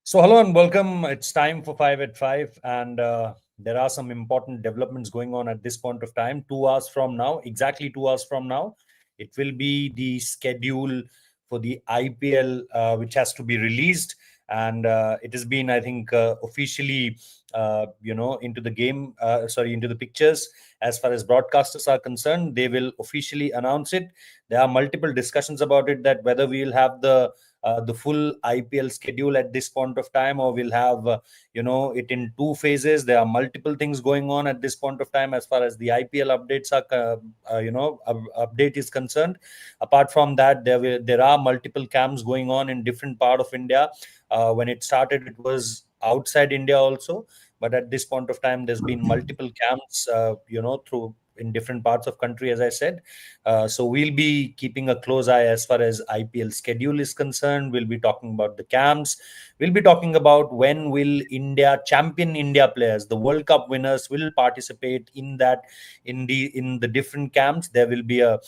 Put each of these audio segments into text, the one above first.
So, hello and welcome. It's time for 5 at 5, and there are some important developments going on at this point of time. 2 hours from now, exactly 2 hours from now, it will be the schedule for the IPL, which has to be released. And it has been, I think, officially, into the game, into the pictures. As far as broadcasters are concerned, they will officially announce it. There are multiple discussions about it, that whether we will have the full IPL schedule at this point of time, or we'll have it in two phases. There are multiple things going on at this point of time as far as the IPL updates are, update is concerned. Apart from that, there are multiple camps going on in different part of India. When it started, it was outside India also, but at this point of time, there's been multiple camps, through in different parts of country, as I said. So we'll be keeping a close eye as far as IPL schedule is concerned. We'll be talking about the camps. We'll be talking about when will champion India players, the World Cup winners, will participate in that, in the different camps. There will be a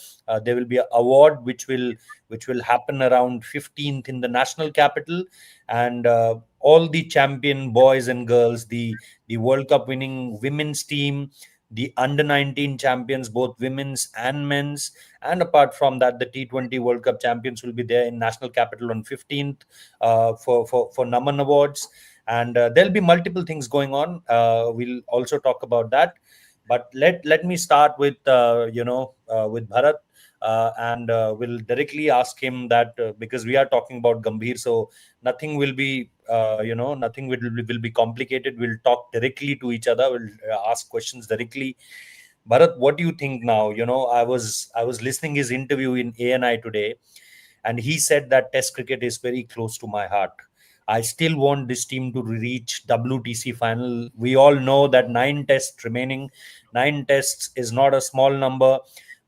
award which will happen around 15th in the national capital, and all the champion boys and girls, the World Cup winning women's team, the under 19 champions, both women's and men's, and apart from that, the T20 World Cup champions will be there in national capital on 15th, for Naman Awards. And there'll be multiple things going on. We'll also talk about that. But let me start with with Bharat, and we'll directly ask him that, because we are talking about Gambhir, so nothing will be nothing will be complicated. We'll talk directly to each other. We'll ask questions directly. Bharat, what do you think now? I was listening his interview in ANI today, and he said that Test cricket is very close to my heart. I still want this team to reach WTC final. We all know that 9 tests remaining. 9 tests is not a small number,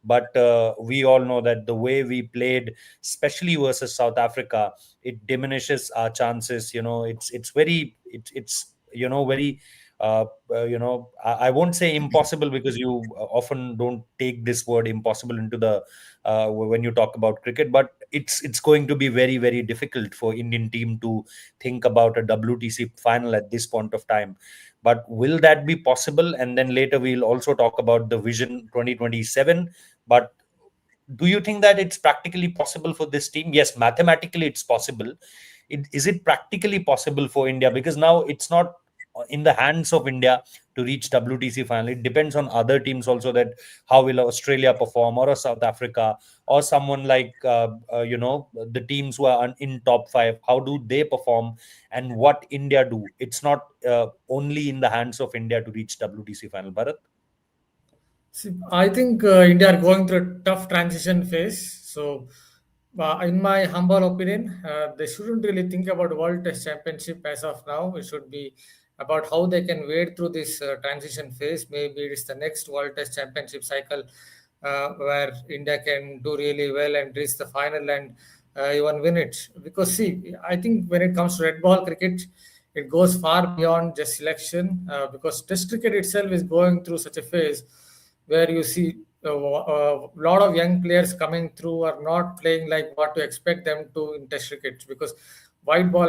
but we all know that the way we played, especially versus South Africa, it diminishes our chances. It's very I won't say impossible, because you often don't take this word impossible into the when you talk about cricket, but it's going to be very, very difficult for Indian team to think about a WTC final at this point of time. But will that be possible? And then later we'll also talk about the Vision 2027. But do you think that it's practically possible for this team? Yes, mathematically it's possible. Is it practically possible for India? Because now it's not in the hands of India to reach WTC final. It depends on other teams also, that how will Australia perform, or a South Africa, or someone like the teams who are in top five. How do they perform, and what India do? It's not only in the hands of India to reach WTC final. Bharat? See, I think India are going through a tough transition phase. So, in my humble opinion, they shouldn't really think about World Test Championship as of now. It should be about how they can wade through this transition phase. Maybe it's the next World Test Championship cycle where India can do really well and reach the final and even win it. Because, see, I think when it comes to red ball cricket, it goes far beyond just selection because Test cricket itself is going through such a phase where you see a lot of young players coming through are not playing like what to expect them to in Test cricket because white ball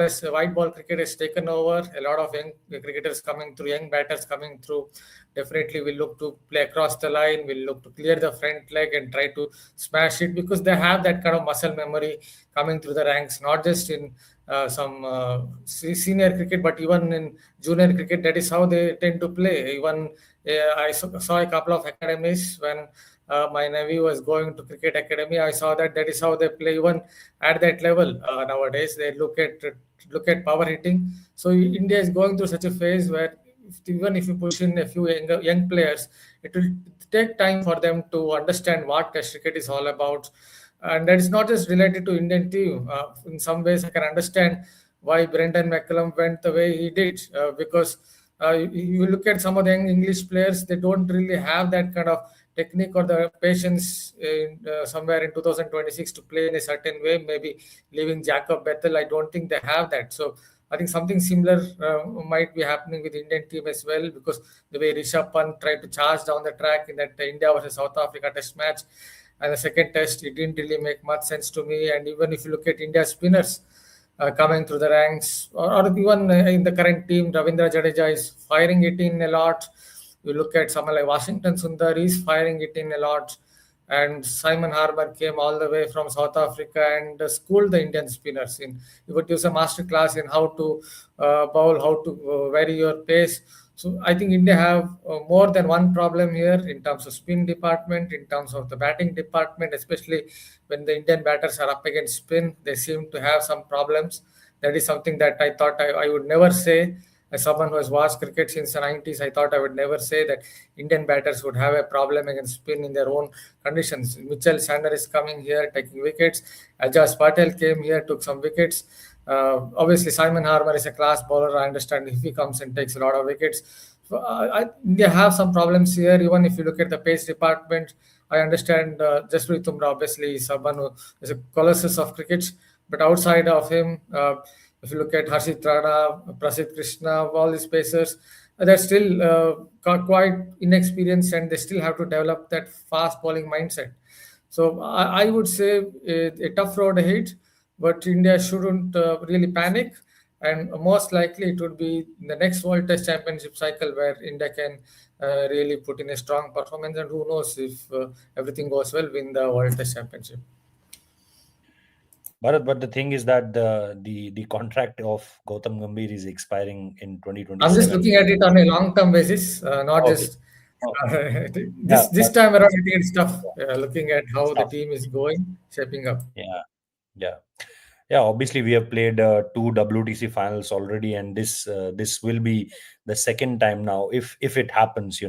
cricket has taken over. A lot of young cricketers coming through, young batters coming through. Definitely, will look to play across the line. Will look to clear the front leg and try to smash it because they have that kind of muscle memory coming through the ranks, not just in some senior cricket, but even in junior cricket. That is how they tend to play. Even I saw a couple of academies when my nephew was going to cricket academy. I saw that is how they play even at that level nowadays. They look at power hitting. So India is going through such a phase where even if you push in a few young players, it will take time for them to understand what Test cricket is all about. And that is not just related to Indian team. In some ways, I can understand why Brendan McCullum went the way he did because you look at some of the young English players, they don't really have that kind of technique or the patience somewhere in 2026 to play in a certain way. Maybe leaving Jacob Bethel, I don't think they have that. So I think something similar might be happening with the Indian team as well because the way Rishabh Pant tried to charge down the track in that India versus South Africa test match and the second test, it didn't really make much sense to me. And even if you look at India's spinners, coming through the ranks, or even in the current team, Ravindra Jadeja is firing it in a lot. You look at someone like Washington Sundar, he's firing it in a lot. And Simon Harbour came all the way from South Africa and schooled the Indian spinners. He would give a master class in how to bowl, how to vary your pace. So I think India have more than one problem here in terms of spin department, in terms of the batting department, especially when the Indian batters are up against spin. They seem to have some problems. That is something that I thought I would never say. As someone who has watched cricket since the 90s, I thought I would never say that Indian batters would have a problem against spin in their own conditions. Mitchell Sander is coming here taking wickets. Ajaz Patel came here, took some wickets. Obviously, Simon Harbour is a class bowler. I understand if he comes and takes a lot of wickets. So, India have some problems here. Even if you look at the pace department, I understand Jasprit Bumrah obviously is someone who is a colossus of cricket. But outside of him, if you look at Harshit Rana, Prasidh Krishna, all these pacers, they're still quite inexperienced and they still have to develop that fast bowling mindset. So I would say a tough road ahead, but India shouldn't really panic. And most likely it would be the next World Test Championship cycle where India can really put in a strong performance. And who knows if everything goes well, win the World Test Championship. But the thing is that the contract of Gautam Gambhir is expiring in I'm just 2027. looking at it on a long-term basis, not Okay. just Yeah, this but time around. I think it's tough looking at it's how the tough. team is going, shaping up. Yeah, yeah. Yeah, obviously we have played two WTC finals already, and this will be the second time now, if it happens,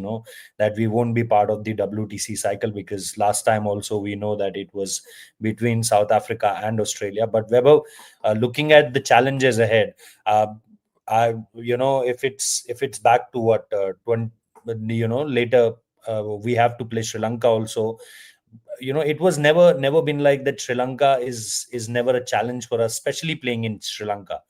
that we won't be part of the WTC cycle, because last time also we know that it was between South Africa and Australia. But Weber, looking at the challenges ahead, if it's back to what 20, later, we have to play Sri Lanka also. It was never been like that. Sri Lanka is never a challenge for us, especially playing in Sri Lanka.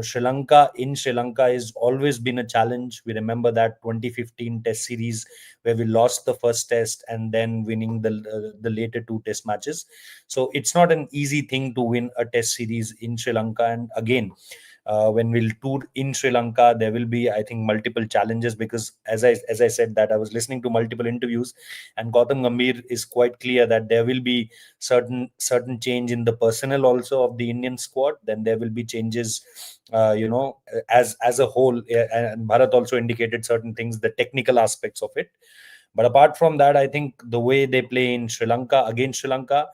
Sri Lanka is always been a challenge. We remember that 2015 test series where we lost the first test and then winning the later two test matches. So it's not an easy thing to win a test series in Sri Lanka. And again, when we'll tour in Sri Lanka, there will be, I think, multiple challenges, because as I said, that I was listening to multiple interviews, and Gautam Gambhir is quite clear that there will be certain change in the personnel also of the Indian squad. Then there will be changes, as a whole. And Bharat also indicated certain things, the technical aspects of it. But apart from that, I think the way they play in Sri Lanka, against Sri Lanka,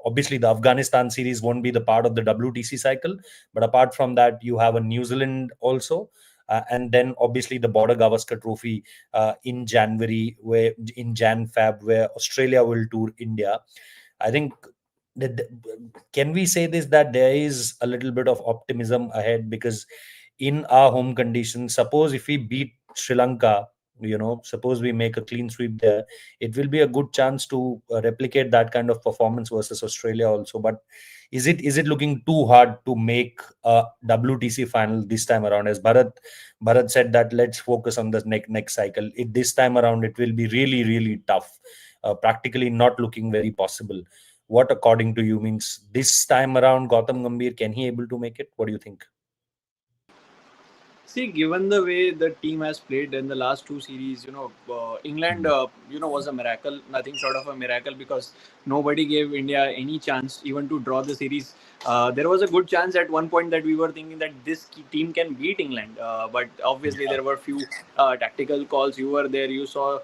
obviously the Afghanistan series won't be the part of the WTC cycle. But apart from that, you have a New Zealand also. And then obviously the Border Gavaskar Trophy in January, where in Jan Fab, where Australia will tour India. I think that, can we say this, that there is a little bit of optimism ahead? Because in our home conditions, suppose if we beat Sri Lanka, suppose we make a clean sweep there, it will be a good chance to replicate that kind of performance versus Australia also. But is it looking too hard to make a WTC final this time around? As Bharat said, that let's focus on the next cycle. This time around, it will be really, really tough, practically not looking very possible. What, according to you, means this time around, Gautam Gambhir, can he able to make it? What do you think? See, given the way the team has played in the last two series, England, was a miracle, nothing short of a miracle, because nobody gave India any chance even to draw the series. There was a good chance at one point that we were thinking that this team can beat England, but obviously there were few tactical calls. You were there, you saw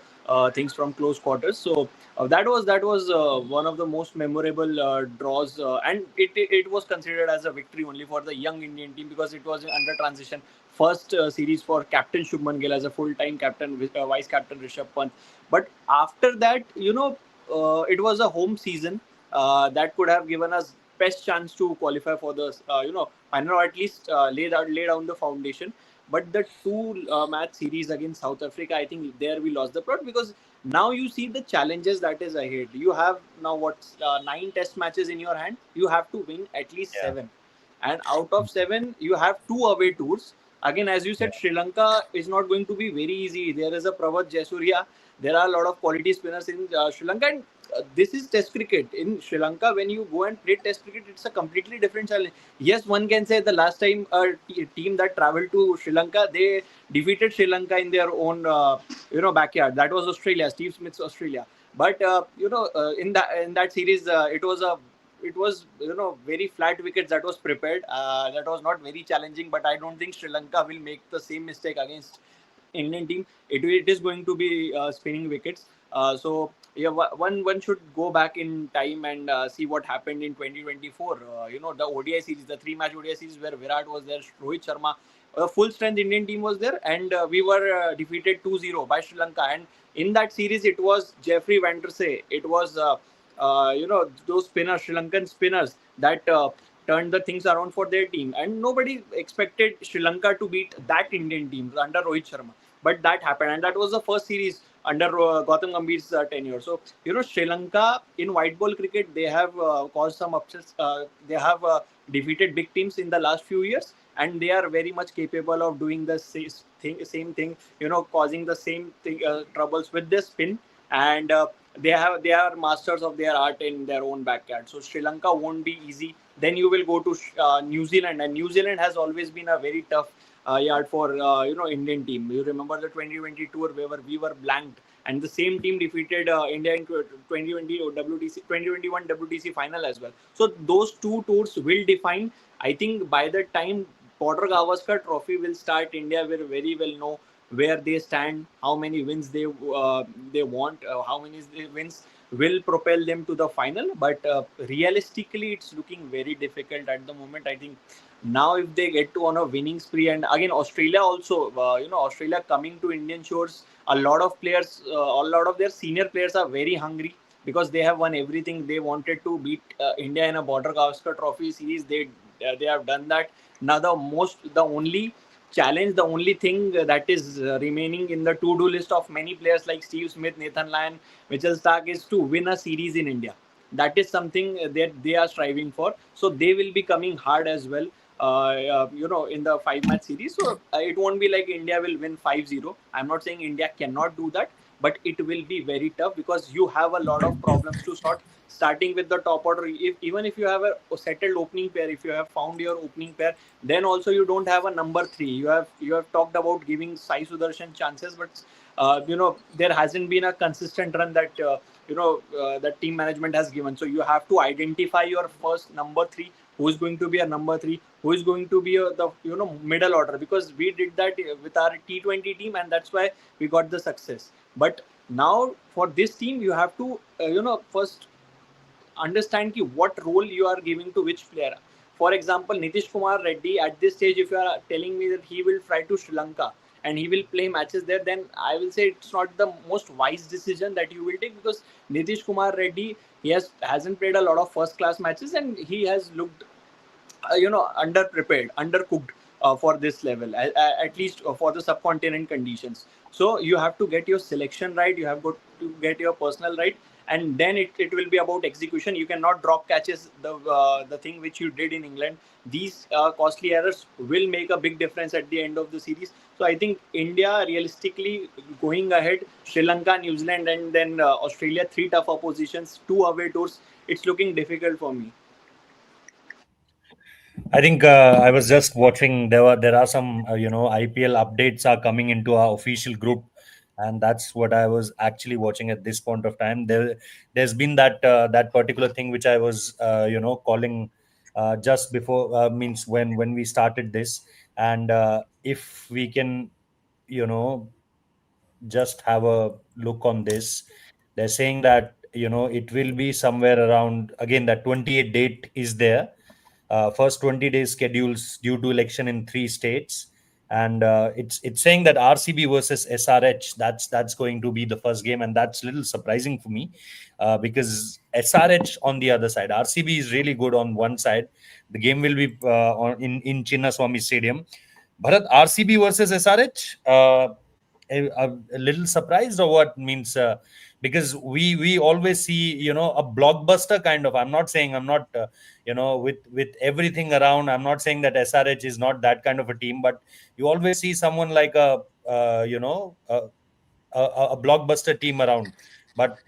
things from close quarters. So that was one of the most memorable draws, and it was considered as a victory only for the young Indian team, because it was under transition. First series for captain Shubman Gill as a full-time captain, with vice captain Rishabh Pant. But after that, it was a home season that could have given us best chance to qualify for the final, or at least lay down the foundation. But the two match series against South Africa, I think there we lost the plot, because now you see the challenges that is ahead. You have now 9 test matches in your hand. You have to win at least 7, and out of 7, you have 2 away tours. Again, as you said, Sri Lanka is not going to be very easy. There is a Pravad Jaisuriya. There are a lot of quality spinners in Sri Lanka. And this is Test cricket in Sri Lanka. When you go and play Test cricket, it's a completely different challenge. Yes, one can say the last time a team that traveled to Sri Lanka, they defeated Sri Lanka in their own backyard. That was Australia, Steve Smith's Australia. But in that series, it was very flat wickets that was prepared. That was not very challenging. But I don't think Sri Lanka will make the same mistake against Indian team. It is going to be spinning wickets. So yeah, one should go back in time and see what happened in 2024. The ODI series, the 3-match ODI series where Virat was there, Rohit Sharma, a full strength Indian team was there, and we were defeated 2-0 by Sri Lanka. And in that series, it was Jeffrey Van der Sar. It was those spinners, Sri Lankan spinners that turned the things around for their team. And nobody expected Sri Lanka to beat that Indian team under Rohit Sharma. But that happened, and that was the first series under Gautam Gambhir's tenure. So, Sri Lanka in white ball cricket, they have caused some upsets. They have defeated big teams in the last few years, and they are very much capable of doing the same thing, causing the same thing, troubles with their spin. And they are masters of their art in their own backyard. So Sri Lanka won't be easy. Then you will go to New Zealand, and New Zealand has always been a very tough yard for Indian team. You remember the 2020 tour where we were blanked, and the same team defeated India in 2020 WTC 2021 WTC final as well. So those two tours will define. I think by the time Porter Gavaskar Trophy will start, India will very well know where they stand, how many wins they want, how many wins will propel them to the final. But realistically, it's looking very difficult at the moment. I think now if they get to on a winning spree, and again Australia also, Australia coming to Indian shores, a lot of players, a lot of their senior players are very hungry because they have won everything. They wanted to beat India in a Border Gavaskar Trophy series. They have done that. Now the only challenge, the only thing that is remaining in the to-do list of many players like Steve Smith, Nathan Lyon, Mitchell Stark is to win a series in India. That is something that they are striving for. So they will be coming hard as well. In the 5-match series. So it won't be like India will win 5-0. I'm not saying India cannot do that, but it will be very tough because you have a lot of problems to sort. Starting with the top order, even if you have a settled opening pair, if you have found your opening pair, then also you don't have a number 3. You have talked about giving Sai Sudarshan chances, but there hasn't been a consistent run that that team management has given. So you have to identify your first number 3, who is going to be a number 3, who is going to be the middle order, because we did that with our T20 team, and that's why we got the success. But now for this team, you have to first understand what role you are giving to which player. For example, Nitish Kumar Reddy, at this stage, if you are telling me that he will fly to Sri Lanka and he will play matches there, then I will say it's not the most wise decision that you will take, because Nitish Kumar Reddy, he hasn't played a lot of first class matches, and he has looked underprepared, undercooked for this level, at least for the subcontinent conditions. So you have to get your selection right, you have got to get your personal right, and then it will be about execution. You cannot drop catches, the thing which you did in England. These costly errors will make a big difference at the end of the series. So I think India, realistically, going ahead, Sri Lanka, New Zealand, and then Australia, 3 tough oppositions, 2 away tours. It's looking difficult for me. I think I was just watching. There are some IPL updates are coming into our official group, and that's what I was actually watching at this point of time. There's been that particular thing which I was calling just before, means when we started this, and if we can you know just have a look on this. They're saying that it will be somewhere around, again, that 28 date is there. First 20 days schedules due to election in 3 states, and it's saying that RCB versus SRH, that's going to be the first game, and that's a little surprising for me, because SRH on the other side, RCB is really good on one side. The game will be in Chinnaswamy Stadium. Bharat, RCB versus SRH. A little surprised, or what? Means because we always see a blockbuster kind of. I'm not with everything around. I'm not saying that SRH is not that kind of a team, but you always see someone like a blockbuster team around. But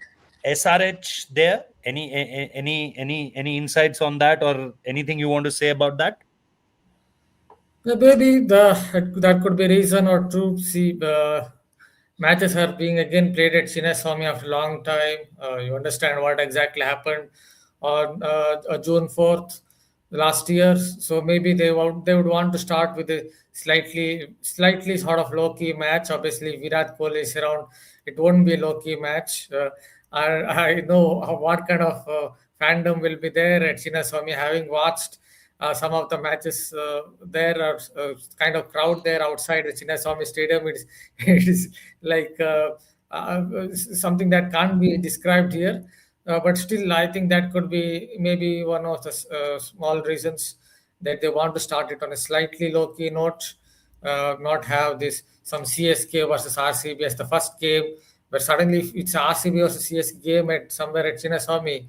SRH there? Any insights on that, or anything you want to say about that? Maybe that could be reason or two. See, matches are being again played at Chinnaswamy after a long time. You understand what exactly happened on June 4th last year. So maybe they would want to start with a slightly sort of low key match. Obviously, Virat Kohli is around. It won't be a low key match. I know what kind of fandom will be there at Chinnaswamy, having watched some of the matches there are kind of crowd there outside the Chinnaswamy Stadium. It is like something that can't be described here. But still, I think that could be maybe one of the small reasons that they want to start it on a slightly low key note, not have this some CSK versus RCB as the first game, but suddenly if it's RCB versus CSK game at somewhere at Chinnaswamy,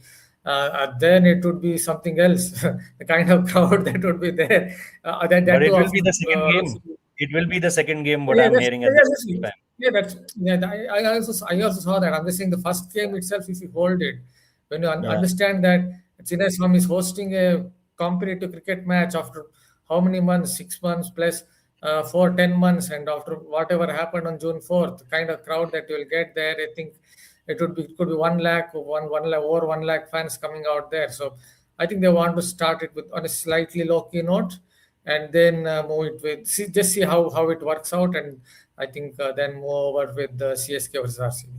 then it would be something else. The kind of crowd that would be there. That But too it will of be the second looks. game. It will be the second game. What Yeah, I'm hearing at this point of time. I also saw that. I'm just saying the first game itself, if you hold it, when you Yeah. understand that Chinnaswamy is hosting a competitive cricket match after how many months? 6 months plus 10 months, and after whatever happened on June 4th, the kind of crowd that you will get there, I think it could be 1 lakh, over 1 lakh fans coming out there. So I think they want to start it with on a slightly low key note, and then move it with see how it works out, and I think then move over with the CSK versus RCB.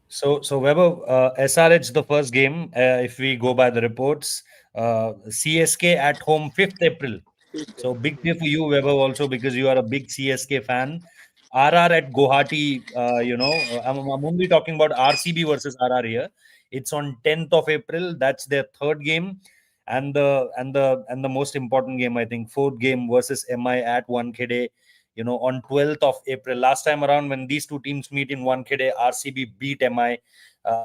So Weber, SRH the first game. If we go by the reports, CSK at home 5th April. So big day for you, Weber, also because you are a big CSK fan. RR at Guwahati. I'm only talking about RCB versus RR here. It's on 10th of April. That's their third game, and the most important game, I think, fourth game versus MI at Wankhede. On 12th of April. Last time around, when these two teams meet in Wankhede, RCB beat MI.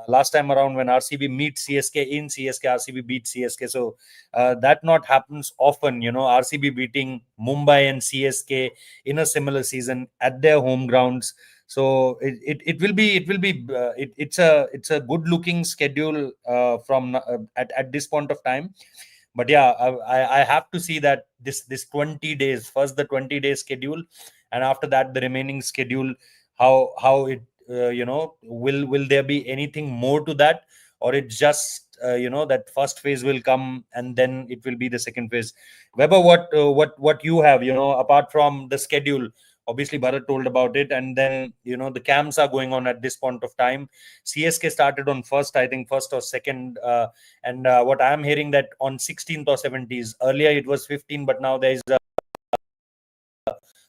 Last time around, when RCB meet CSK in CSK, RCB beat CSK. So that not happens often. RCB beating Mumbai and CSK in a similar season at their home grounds. So it's a good looking schedule from at this point of time. But yeah, I have to see that this 20 days, first the 20-day schedule, and after that the remaining schedule, how it will there be anything more to that, or it just that first phase will come and then it will be the second phase. Weber, what you have, apart from the schedule? Obviously Bharat told about it, and then the camps are going on at this point of time. CSK started on first, I think, first or second, and what I am hearing that on 16th or 17th. Earlier it was 15, but now there is a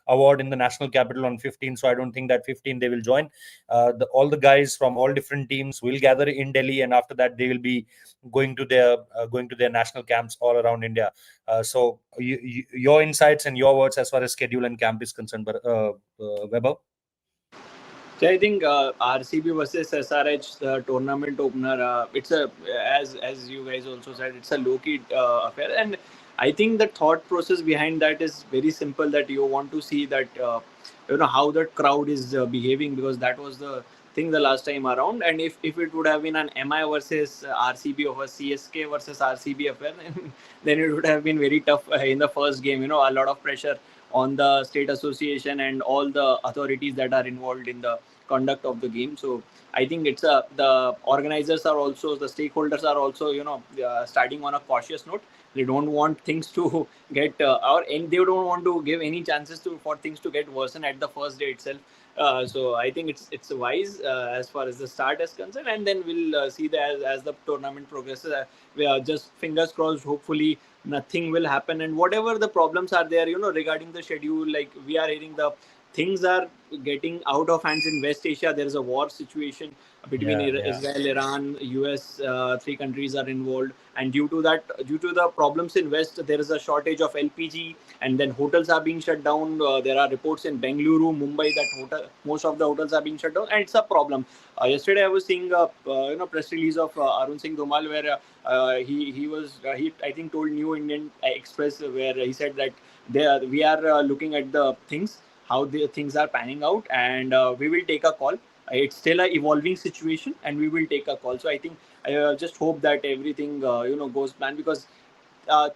award in the national capital on 15, so I don't think that 15 they will join. All the guys from all different teams will gather in Delhi, and after that they will be going to their national camps all around India. So your insights and your words as far as schedule and camp is concerned, but Weber. So I think RCB versus SRH, the tournament opener. It's a as you guys also said, it's a low key affair, and I think the thought process behind that is very simple. That you want to see that how the crowd is behaving, because that was the thing the last time around. And if it would have been an MI versus RCB or a CSK versus RCB affair, then it would have been very tough in the first game. A lot of pressure on the state association and all the authorities that are involved in the conduct of the game. So I think the organizers are also, the stakeholders are also starting on a cautious note. They don't want things to get and they don't want to give any chances for things to get worsen at the first day itself. So I think it's wise as far as the start is concerned, and then we'll see that as the tournament progresses. We are just fingers crossed. Hopefully nothing will happen, and whatever the problems are there, regarding the schedule, like we are hearing, the things are getting out of hands in West Asia. There is a war situation between Yeah, yeah. Israel, Iran, US. Three countries are involved, and due to the problems in West, there is a shortage of LPG, and then hotels are being shut down. There are reports in Bengaluru, Mumbai that most of the hotels are being shut down, and it's a problem. Yesterday, I was seeing a press release of Arun Singh Dhumal, where he I think told New Indian Express, where he said that we are looking at the things, how the things are panning out, and we will take a call. It's still a evolving situation, and we will take a call. So I think I just hope that everything goes planned, because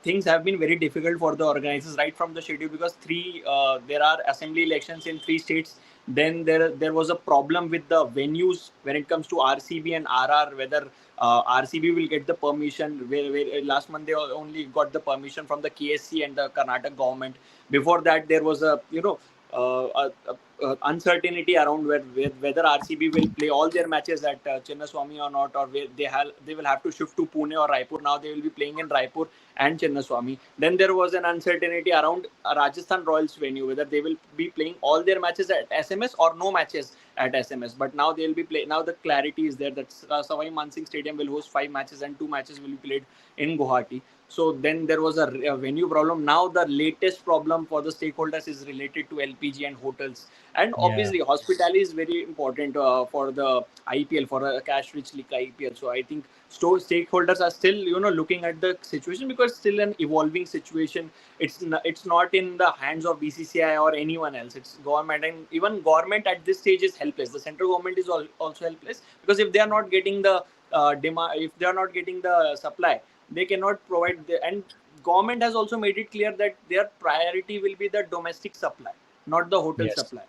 things have been very difficult for the organizers right from the schedule, because there are assembly elections in 3 states. Then there was a problem with the venues when it comes to RCB and RR, whether RCB will get the permission. Where last month they only got the permission from the KSC and the Karnataka government. Before that, there was a uncertainty around whether RCB will play all their matches at Chinnaswamy or not, or where they will have to shift to Pune or Raipur. Now they will be playing in Raipur and Chinnaswamy. Then there was an uncertainty around Rajasthan Royals venue, whether they will be playing all their matches at SMS or no matches at SMS. But now they'll be play. Now the clarity is there that Savai Mansingh Stadium will host 5 matches and 2 matches will be played in Guwahati. So then there was a venue problem. Now the latest problem for the stakeholders is related to LPG and hotels. And obviously, hospitality is very important for the IPL, for a cash-rich league IPL. So I think stakeholders are still, looking at the situation, because it's still an evolving situation. It's not in the hands of BCCI or anyone else. It's government, and even government at this stage is helpless. The central government is also helpless, because if they are not getting the demand, if they are not getting the supply, they cannot provide and government has also made it clear that their priority will be the domestic supply, not the hotel Yes. supply.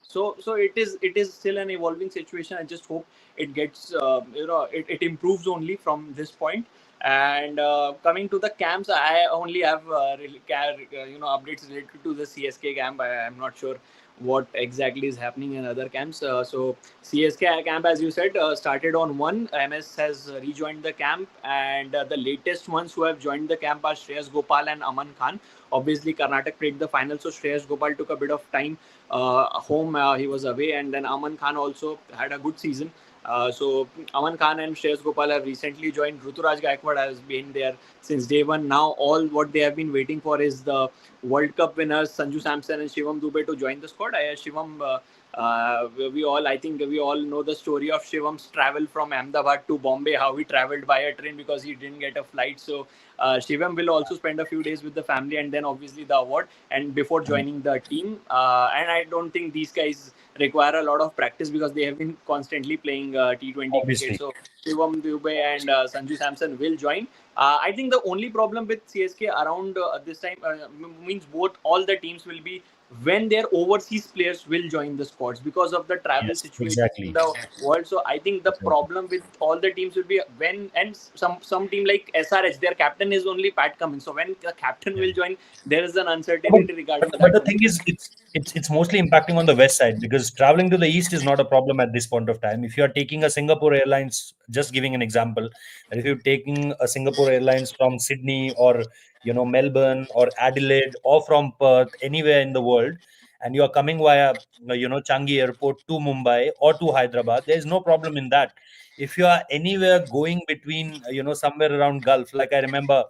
So it is still an evolving situation. I just hope it gets it improves only from this point. And coming to the camps, I only have updates related to the CSK camp. I'm not sure what exactly is happening in other camps. So CSK camp, as you said, started on 1. MS has rejoined the camp, and the latest ones who have joined the camp are Shreyas Gopal and Aman Khan. Obviously, Karnataka played the final, so Shreyas Gopal took a bit of time home. He was away, and then Aman Khan also had a good season. So Aman Khan and Shreyas Gopal have recently joined. Ruturaj Gaikwad has been there since day one. Now all what they have been waiting for is the World Cup winners Sanju Samson and Shivam Dubey to join the squad. Shivam, I think we all know the story of Shivam's travel from Ahmedabad to Bombay, how he traveled by a train because he didn't get a flight. So Shivam will also spend a few days with the family, and then obviously the award, and before joining the team. And I don't think these guys require a lot of practice, because they have been constantly playing T20 cricket. Obviously. So Shivam Dubey and Sanju Samson will join. I think the only problem with CSK around this time means all the teams will be when their overseas players will join the squads, because of the travel Yes, situation in exactly. the world. So I think the problem with all the teams will be when, and some team like SRH, their captain is only Pat Cummins. So when the captain will join, there is an uncertainty regarding But that the only. thing is, it's mostly impacting on the west side, because traveling to the east is not a problem at this point of time. If you are taking a Singapore Airlines, just giving an example, and if you're taking a Singapore Airlines from Sydney or Melbourne or Adelaide or from Perth, anywhere in the world, and you are coming via Changi Airport to Mumbai or to Hyderabad, there is no problem in that. If you are anywhere going between somewhere around Gulf, like I remember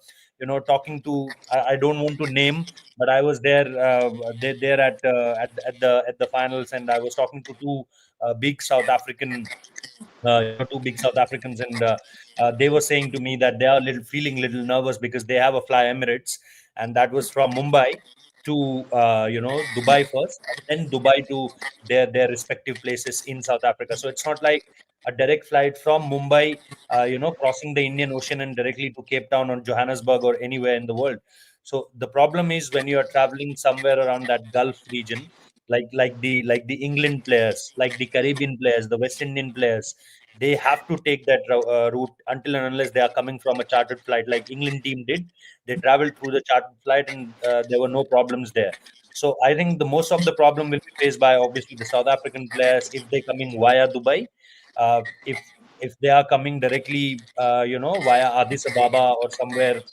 talking to, I don't want to name, but I was there at the finals, and I was talking to big South African, two big South Africans, and they were saying to me that they are feeling little nervous because they have a fly Emirates, and that was from Mumbai to Dubai first, and then Dubai to their respective places in South Africa. So it's not like a direct flight from Mumbai, crossing the Indian Ocean and directly to Cape Town or Johannesburg or anywhere in the world. So the problem is when you are traveling somewhere around that Gulf region, like the England players, like the Caribbean players, the West Indian players, they have to take that route until and unless they are coming from a chartered flight, like England team did. They traveled through the chartered flight, and there were no problems there. So I think the most of the problem will be faced by obviously the South African players if they coming via Dubai. If they are coming directly, via Addis Ababa or somewhere,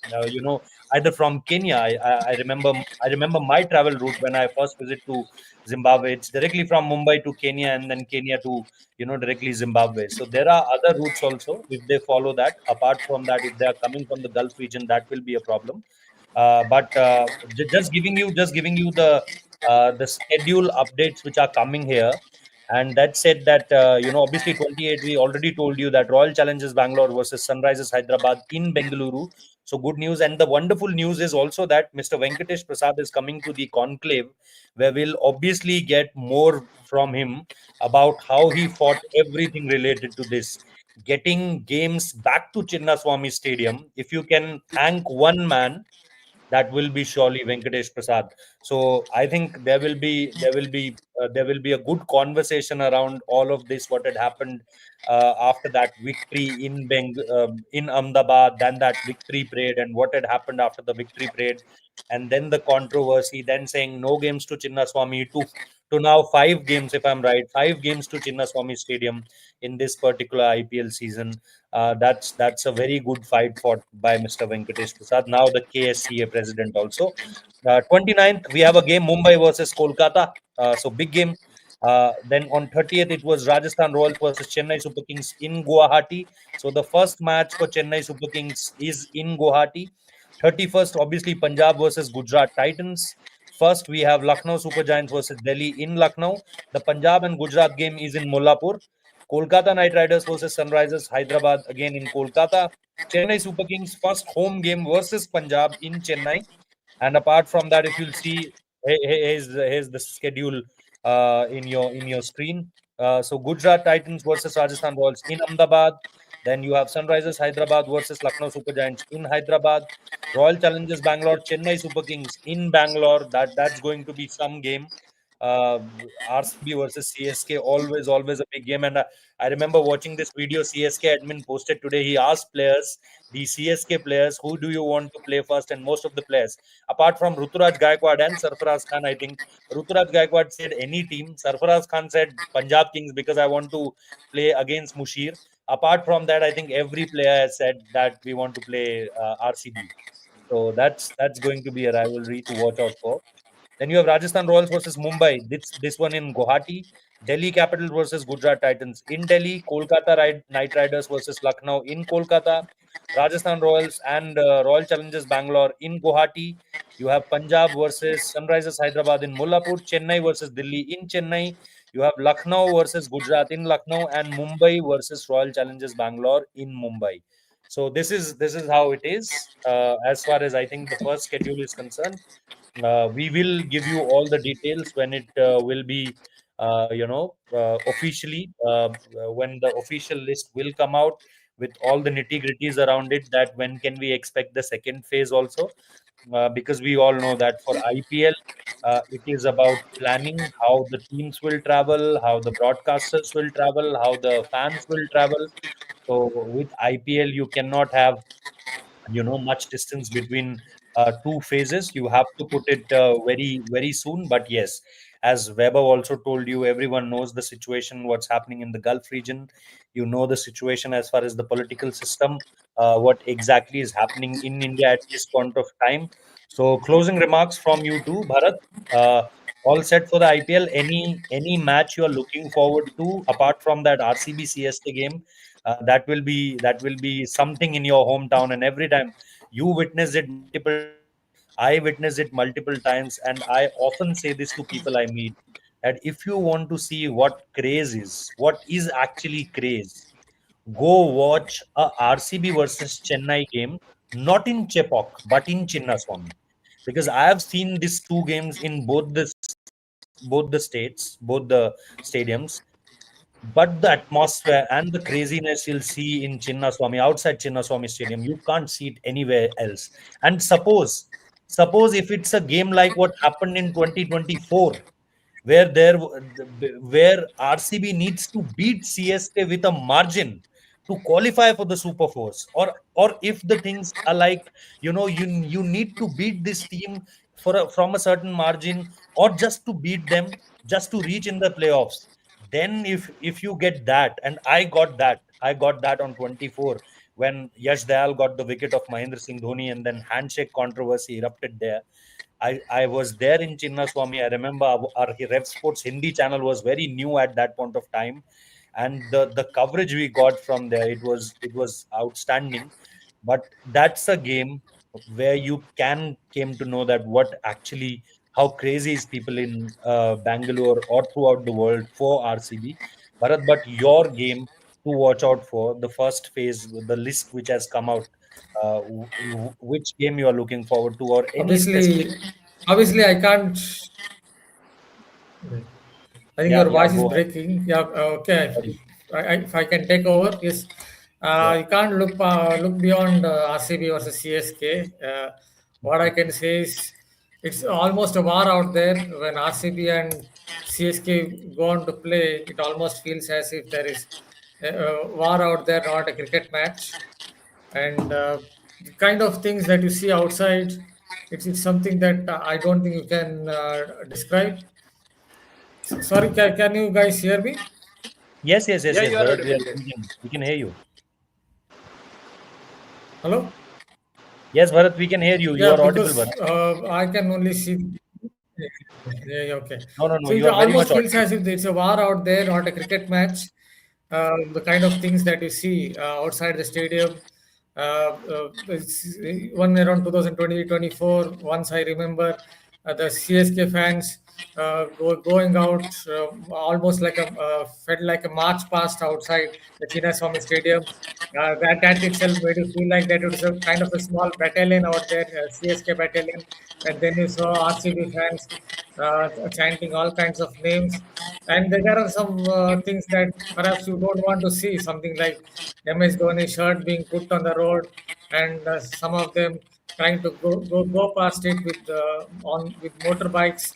either from Kenya. I remember my travel route when I first visit to Zimbabwe. It's directly from Mumbai to Kenya, and then Kenya to directly Zimbabwe. So there are other routes also if they follow that. Apart from that, if they are coming from the Gulf region, that will be a problem. But just giving you the schedule updates which are coming here. And that said that, obviously 28, we already told you that Royal Challengers Bangalore versus Sunrisers Hyderabad in Bengaluru. So good news. And the wonderful news is also that Mr. Venkatesh Prasad is coming to the conclave, where we'll obviously get more from him about how he fought everything related to this. Getting games back to Chinnaswamy Stadium. If you can thank one man, that will be surely Venkatesh Prasad. So I think there will be a good conversation around all of this. What had happened after that victory in Ahmedabad, then that victory parade, and what had happened after the victory parade, and then the controversy, then saying no games to Chinnaswamy to now 5 games, if I'm right, 5 games to Chinnaswamy Stadium in this particular IPL season. That's a very good fight fought by Mr. Venkatesh Prasad, now the KSCA president also. 29th, we have a game, Mumbai versus Kolkata. So big game. Then on 30th, it was Rajasthan Royals versus Chennai Super Kings in Guwahati. So the first match for Chennai Super Kings is in Guwahati. 31st, obviously, Punjab versus Gujarat Titans. First, we have Lucknow Super Giants versus Delhi in Lucknow. The Punjab and Gujarat game is in Mullapur. Kolkata Knight Riders versus Sunrisers Hyderabad again in Kolkata. Chennai Super Kings first home game versus Punjab in Chennai. And apart from that, if you'll see, here's the schedule in your screen. So Gujarat Titans versus Rajasthan Royals in Ahmedabad. Then you have Sunrisers Hyderabad versus Lucknow Super Giants in Hyderabad. Royal Challengers Bangalore, Chennai Super Kings in Bangalore. That's going to be some game. Uh, RCB versus CSK, always a big game. And I remember watching this video CSK admin posted today. He asked players, the CSK players, who do you want to play first? And most of the players, apart from Ruturaj Gaikwad and Sarfaraz Khan, I think Ruturaj Gaikwad said any team. Sarfaraz Khan said Punjab Kings because I want to play against Mushir. Apart from that, I think every player has said that we want to play RCB. So that's going to be a rivalry to watch out for. Then you have Rajasthan Royals versus Mumbai. This one in Guwahati. Delhi Capital versus Gujarat Titans in Delhi. Kolkata Knight Riders versus Lucknow in Kolkata. Rajasthan Royals and Royal Challengers Bangalore in Guwahati. You have Punjab versus Sunrisers Hyderabad in Mullapur. Chennai versus Delhi in Chennai. You have Lucknow versus Gujarat in Lucknow, and Mumbai versus Royal Challengers Bangalore in Mumbai. So this is how it is as far as I think the first schedule is concerned. We will give you all the details when it will be, officially, when the official list will come out with all the nitty gritties around it. That when can we expect the second phase also? Because we all know that for IPL, it is about planning how the teams will travel, how the broadcasters will travel, how the fans will travel. So with IPL, you cannot have much distance between two phases. You have to put it very soon. But yes, as Weber also told you, everyone knows the situation, what's happening in the Gulf region. You know the situation as far as the political system, what exactly is happening in India at this point of time. So closing remarks from you too, Bharat. All set for the IPL? Any match you are looking forward to apart from that RCB CSK game? That will be something in your hometown, and every time you witness it multiple times, I witness it multiple times, and I often say this to people I meet, that if you want to see what is actually craze, go watch a RCB versus Chennai game, not in Chepauk but in Chinnaswamy, because I have seen these two games in both the states, both the stadiums. But the atmosphere and the craziness you'll see in Chinnaswamy, outside Chinnaswamy Stadium, you can't see it anywhere else. And suppose if it's a game like what happened in 2024, where where RCB needs to beat CSK with a margin to qualify for the Super Force, or if the things are like, you need to beat this team from a certain margin, or just to beat them, just to reach in the playoffs. Then if you get that, and I got that on 24, when Yash Dayal got the wicket of Mahendra Singh Dhoni, and then handshake controversy erupted there. I was there in Chinnaswamy. I remember our Rev Sports Hindi channel was very new at that point of time, and the coverage we got from there, it was outstanding. But that's a game. where you came to know that what actually how crazy is people in Bangalore or throughout the world for RCB. Bharat, but your game to watch out for the first phase, the list which has come out. Which game you are looking forward to, or any specific? Obviously, I can't. I think Yeah, your yeah, voice is go ahead. breaking. Yeah, okay. Sorry. If I can take over, yes. Yeah. You can't look beyond RCB versus CSK. What I can say is it's almost a war out there. When RCB and CSK go on to play, it almost feels as if there is a war out there, not a cricket match. And the kind of things that you see outside, it's something that I don't think you can describe. Sorry, can you guys hear me? Yes, yes, yes, Yeah, yes, you are Bharat. audible. We Yes. can, we can hear you. Hello? Yes, Bharat, we can hear you. You Yeah, are audible, because Bharat. I can only see. Yeah, okay. No, no, no. So You it are very much almost feels audible. as if it's a war out there, not a cricket match. The kind of things that you see outside the stadium. It's one around 2020-24. Once I remember the CSK fans going out almost like felt like a march past outside the Chinnaswamy Stadium. That itself made you feel like that it was a kind of a small battalion out there, CSK battalion. And then you saw RCB fans chanting all kinds of names. And there are some things that perhaps you don't want to see, something like MS Dhoni shirt being put on the road, and some of them trying to go past it with motorbikes.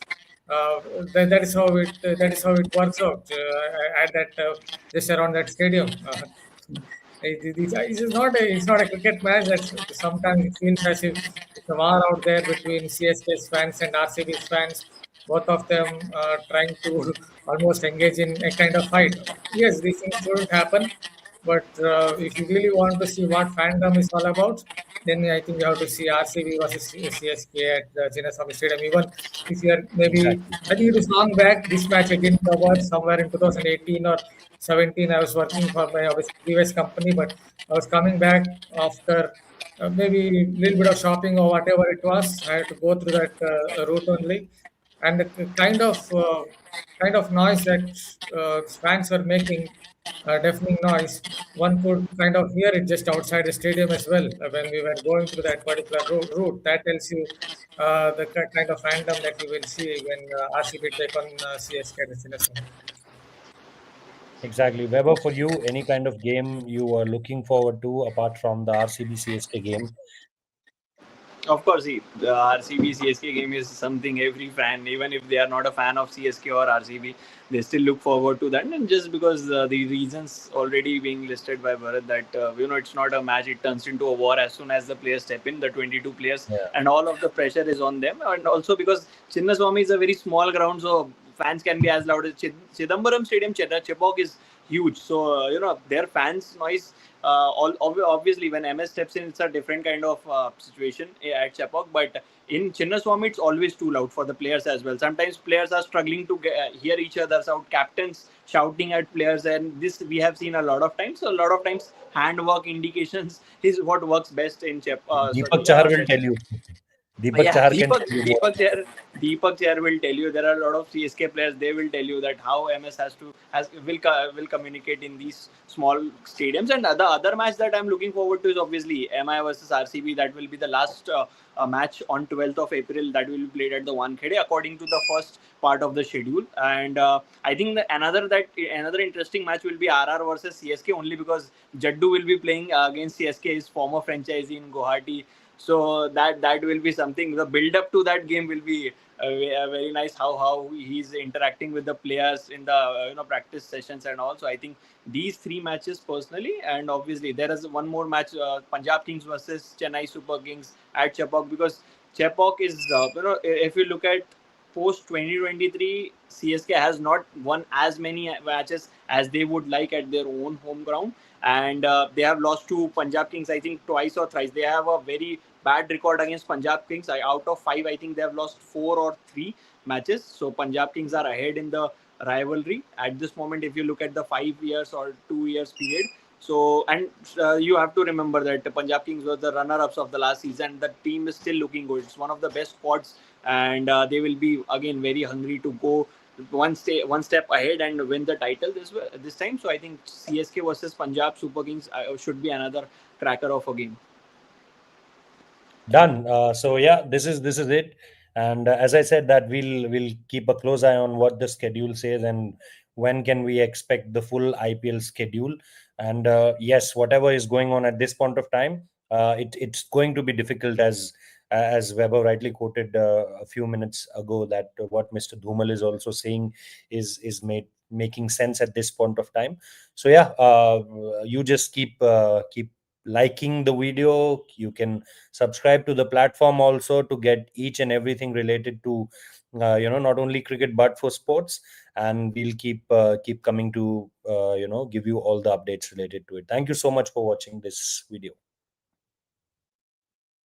That is how it works out at that just around that stadium. It's not a cricket match. That's sometimes it feels as if it's a war out there between CSK's fans and RCB's fans. Both of them trying to almost engage in a kind of fight. Yes, these things shouldn't happen, but if you really want to see what fandom is all about, then I think you have to see RCB versus CSK at the Chinnaswamy Stadium. Even if you are maybe, Exactly. I think it is long back. This match I didn't cover somewhere in 2018 or 17. I was working for my previous company, but I was coming back after maybe a little bit of shopping or whatever it was. I had to go through that route only, and the kind of noise that fans were making, deafening noise. One could kind of hear it just outside the stadium as well when we were going through that particular route. That tells you the kind of fandom that you will see when RCB take on CSK at the Cinnaswamy. Exactly. Weber, for you, any kind of game you are looking forward to apart from the RCB CSK game? Of course, see, the RCB CSK game is something every fan, even if they are not a fan of CSK or RCB, they still look forward to that. And just because the reasons already being listed by Bharat, that it's not a match, it turns into a war as soon as the players step in, the 22 players, Yeah. and all of the pressure is on them. And also because Chinnaswamy is a very small ground, so fans can be as loud as Chidambaram Stadium. Chepok is huge, so their fans noise. Obviously, when MS steps in, it's a different kind of situation at Chepok. But in Chinnaswamy, it's always too loud for the players as well. Sometimes players are struggling to hear each other out. Captains shouting at players, and this we have seen a lot of times. So a lot of times, handwork indications is what works best in Deepak Chahar will tell you. Deepak Yeah, Chahar can tell you more. Deepak Chair will tell you. There are a lot of CSK players. They will tell you that how MS will communicate in these small stadiums. And the other match that I'm looking forward to is obviously MI versus RCB. That will be the last match on 12th of April. That will be played at the Wankhede according to the first part of the schedule. And I think another interesting match will be RR versus CSK, only because Jaddu will be playing against CSK, his former franchisee in Guwahati. So that will be something. The build up to that game will be very nice. How he's interacting with the players in the practice sessions and all. So I think these three matches personally, and obviously there is one more match, Punjab Kings versus Chennai Super Kings at Chepauk, because Chepauk is if you look at post 2023, CSK has not won as many matches as they would like at their own home ground, and they have lost to Punjab Kings, I think, twice or thrice. They have a very bad record against Punjab Kings. Out of 5, I think they have lost 4 or 3 matches. So Punjab Kings are ahead in the rivalry at this moment. If you look at the 5 years or 2 years period, So, and you have to remember that the Punjab Kings were the runner-ups of the last season. The team is still looking good. It's one of the best squads, and they will be again very hungry to go one step ahead and win the title this time. So I think CSK versus Punjab Super Kings should be another cracker of a game. Done. So yeah, this is it. And as I said, that we'll keep a close eye on what the schedule says and when can we expect the full IPL schedule. And yes, whatever is going on at this point of time, it's going to be difficult, as Weber rightly quoted a few minutes ago, that what Mr. Dhumal is also saying is making sense at this point of time. So yeah, you just keep liking the video. You can subscribe to the platform also to get each and everything related to not only cricket but for sports, and we'll keep coming to give you all the updates related to it. Thank you so much for watching this video.